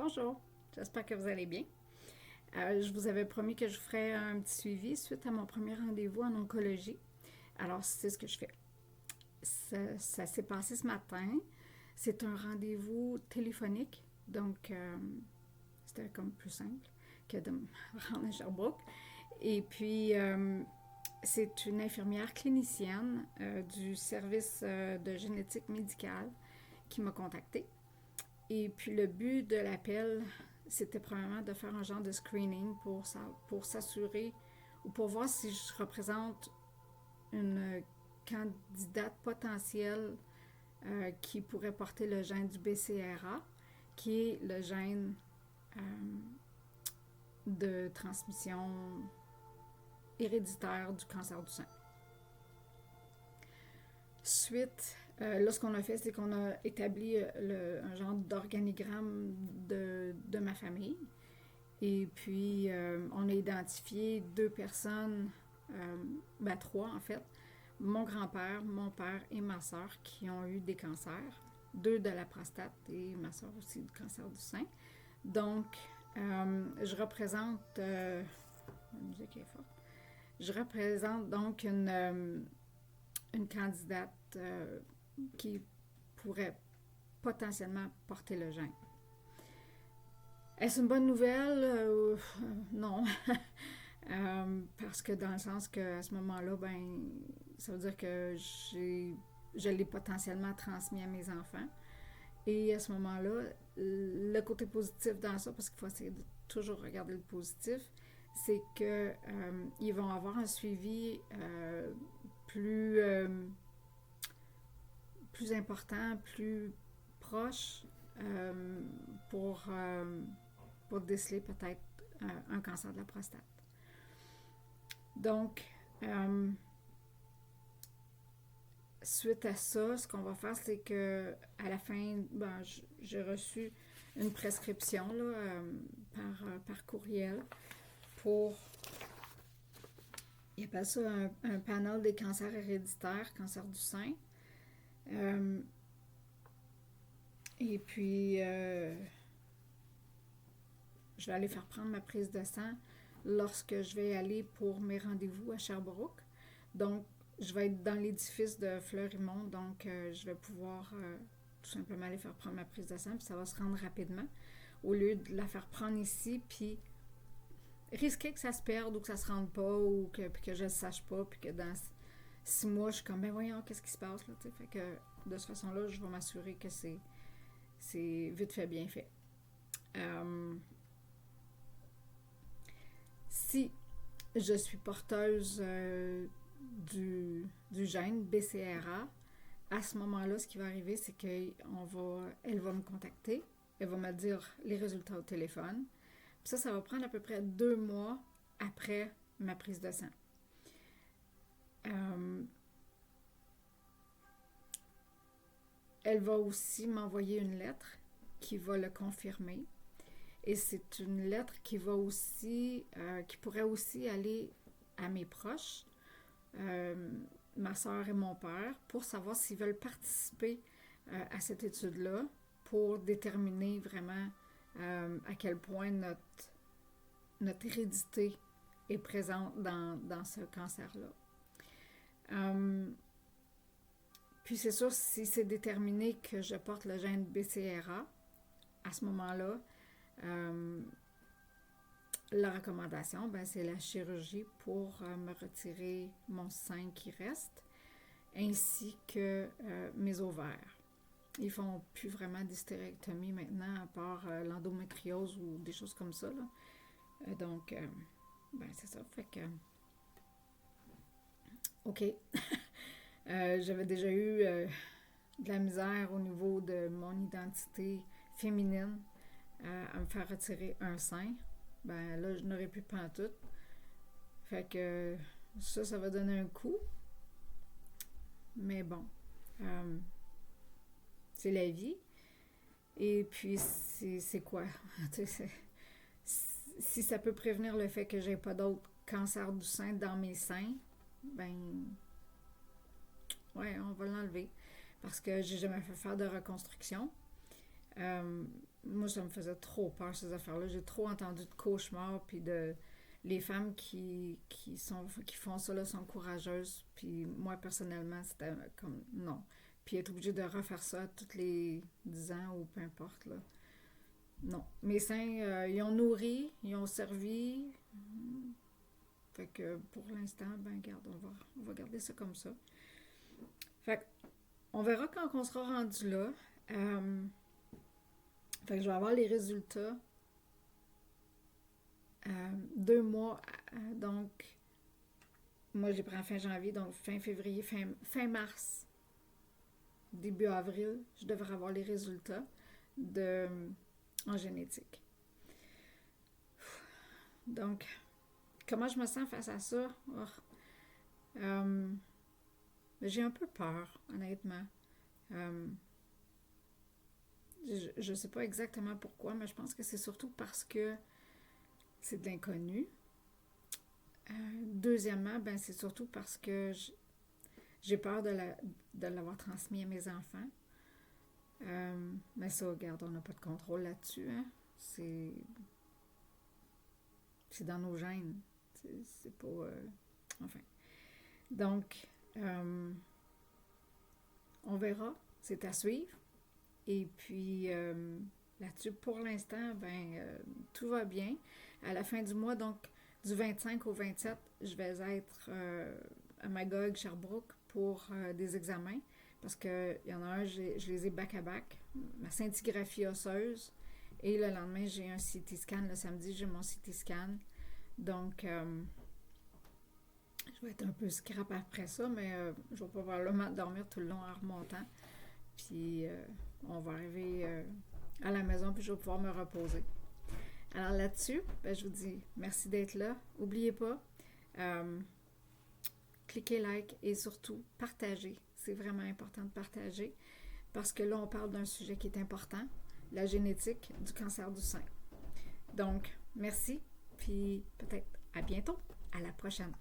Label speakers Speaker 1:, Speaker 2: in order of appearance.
Speaker 1: Bonjour, j'espère que vous allez bien. Je vous avais promis que je ferais un petit suivi suite à mon premier rendez-vous en oncologie. Alors, c'est ce que je fais. Ça s'est passé ce matin. C'est un rendez-vous téléphonique, donc c'était comme plus simple que de me rendre à Sherbrooke. Et puis, c'est une infirmière clinicienne du service de génétique médicale qui m'a contactée. Et puis le but de l'appel, c'était premièrement de faire un genre de screening pour s'assurer ou pour voir si je représente une candidate potentielle qui pourrait porter le gène du BCRA, qui est le gène euh, de transmission héréditaire du cancer du sein. Suite, là, ce qu'on a fait, c'est qu'on a établi un genre d'organigramme de ma famille. Et puis, on a identifié deux personnes, trois en fait, mon grand-père, mon père et ma soeur qui ont eu des cancers, deux de la prostate et ma soeur aussi du cancer du sein. Donc, je représente, la musique est forte, je représente donc une candidate qui pourrait potentiellement porter le gène. Est-ce une bonne nouvelle? Non. Parce que dans le sens qu'à ce moment-là, ça veut dire que je l'ai potentiellement transmis à mes enfants. Et à ce moment-là, le côté positif dans ça, parce qu'il faut essayer de toujours regarder le positif, c'est que ils vont avoir un suivi plus important, plus proche pour déceler peut-être un cancer de la prostate. Donc, suite à ça, ce qu'on va faire, c'est que à la fin, j'ai reçu une prescription là, par courriel pour, ils appellent ça un panel des cancers héréditaires, cancer du sein. Et puis, je vais aller faire prendre ma prise de sang lorsque je vais aller pour mes rendez-vous à Sherbrooke. Donc, je vais être dans l'édifice de Fleurimont, donc je vais pouvoir tout simplement aller faire prendre ma prise de sang, puis ça va se rendre rapidement, au lieu de la faire prendre ici, puis risquer que ça se perde ou que ça se rende pas, ou que je ne le sache pas, puis que dans 6 mois, je suis comme, voyons, qu'est-ce qui se passe, là, tu sais. Fait que, de cette façon-là, je vais m'assurer que c'est vite fait, bien fait. Si je suis porteuse du gène BCRA, à ce moment-là, ce qui va arriver, c'est qu'elle va me contacter, elle va me dire les résultats au téléphone. Puis ça va prendre à peu près 2 mois après ma prise de sang. Elle va aussi m'envoyer une lettre qui va le confirmer. Et c'est une lettre qui pourrait aussi aller à mes proches, ma soeur et mon père, pour savoir s'ils veulent participer à cette étude-là, pour déterminer vraiment à quel point notre hérédité est présente dans ce cancer-là. Puis c'est sûr, si c'est déterminé que je porte le gène BCRA, à ce moment-là, la recommandation, c'est la chirurgie pour me retirer mon sein qui reste, ainsi que mes ovaires. Ils font plus vraiment d'hystérectomie maintenant, à part l'endométriose ou des choses comme ça, là. Donc, c'est ça. Fait que, OK. J'avais déjà eu de la misère au niveau de mon identité féminine à me faire retirer un sein. Là, je n'aurais plus pantoute. Fait que ça va donner un coup. Mais bon, c'est la vie. Et puis, c'est quoi? Si ça peut prévenir le fait que j'ai pas d'autres cancers du sein dans mes seins, ouais, on va l'enlever. Parce que j'ai jamais fait faire de reconstruction. moi, ça me faisait trop peur, ces affaires-là. J'ai trop entendu de cauchemars, puis de... Les femmes qui font ça, là, sont courageuses. Puis moi, personnellement, c'était comme... Non. Puis être obligée de refaire ça tous les 10 ans ou peu importe, là. Non. Mes seins, ils ont nourri, ils ont servi. Fait que pour l'instant, ben garde, on va garder ça comme ça. Fait que, on verra quand on sera rendu là. Fait que je vais avoir les résultats 2 mois. Donc, moi, j'ai pris en fin janvier, donc fin février, fin mars, début avril, je devrais avoir les résultats de, en génétique. Donc, comment je me sens face à ça? Oh, j'ai un peu peur, honnêtement. Euh, je ne sais pas exactement pourquoi, mais je pense que c'est surtout parce que c'est de l'inconnu. Deuxièmement, ben, c'est surtout parce que j'ai peur de l'avoir transmis à mes enfants. Mais ça, regarde, on n'a pas de contrôle là-dessus. Hein? C'est dans nos gènes. C'est pas... enfin. Donc, on verra. C'est à suivre. Et puis, là-dessus, pour l'instant, ben, tout va bien. À la fin du mois, donc, du 25 au 27, je vais être à Magog, Sherbrooke, pour des examens. Parce qu'il y en a un, je les ai back-à-back. Ma scintigraphie osseuse. Et le lendemain, j'ai un CT scan. Le samedi, j'ai mon CT scan. Donc, je vais être un peu scrap après ça, mais je vais probablement dormir tout le long en remontant. Puis, on va arriver à la maison, puis je vais pouvoir me reposer. Alors là-dessus, ben, je vous dis merci d'être là. N'oubliez pas, cliquez like et surtout partagez. C'est vraiment important de partager parce que là, on parle d'un sujet qui est important, la génétique du cancer du sein. Donc, merci, puis peut-être à bientôt. À la prochaine.